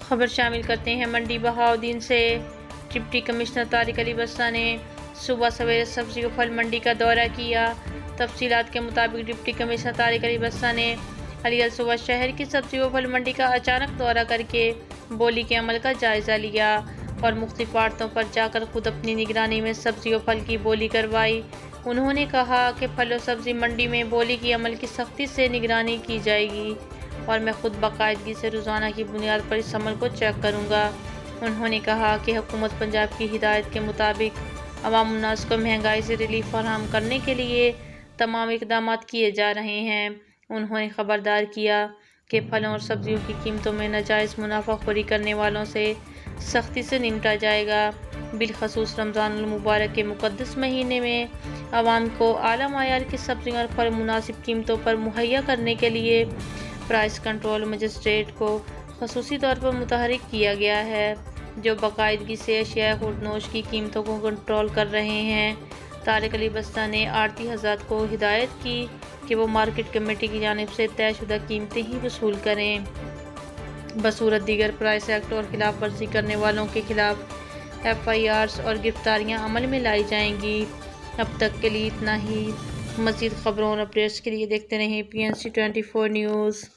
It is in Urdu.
خبر شامل کرتے ہیں منڈی بہاؤالدین سے۔ ڈپٹی کمشنر طارق علی بسطہ نے صبح سویرے سبزی و پھل منڈی کا دورہ کیا۔ تفصیلات کے مطابق ڈپٹی کمشنر طارق علی بسطہ نے علی صبح شہر کی سبزی و پھل منڈی کا اچانک دورہ کر کے بولی کے عمل کا جائزہ لیا اور مختلف آڑتوں پر جا کر خود اپنی نگرانی میں سبزی و پھل کی بولی کروائی۔ انہوں نے کہا کہ پھل و سبزی منڈی میں بولی کے عمل کی سختی سے نگرانی کی جائے گی اور میں خود باقاعدگی سے روزانہ کی بنیاد پر اس عمل کو چیک کروں گا۔ انہوں نے کہا کہ حکومت پنجاب کی ہدایت کے مطابق عوام الناس کو مہنگائی سے ریلیف فراہم کرنے کے لیے تمام اقدامات کیے جا رہے ہیں۔ انہوں نے خبردار کیا کہ پھلوں اور سبزیوں کی قیمتوں میں ناجائز منافع خوری کرنے والوں سے سختی سے نمٹا جائے گا۔ بالخصوص رمضان المبارک کے مقدس مہینے میں عوام کو اعلیٰ معیار کی سبزیاں اور پھل مناسب قیمتوں پر مہیا کرنے کے لیے پرائس کنٹرول مجسٹریٹ کو خصوصی طور پر متحرک کیا گیا ہے، جو باقاعدگی سے اشیاء خوردنوش کی قیمتوں کو کنٹرول کر رہے ہیں۔ طارق علی بسطہ نے آڑتی حضرات کو ہدایت کی کہ وہ مارکیٹ کمیٹی کی جانب سے طے شدہ قیمتیں ہی وصول کریں، بصورت دیگر پرائس ایکٹ اور خلاف ورزی کرنے والوں کے خلاف FIRs اور گرفتاریاں عمل میں لائی جائیں گی۔ اب تک کے لیے اتنا ہی۔ مزید خبروں اور اپڈیٹس کے لیے دیکھتے رہیں PNC 24 نیوز۔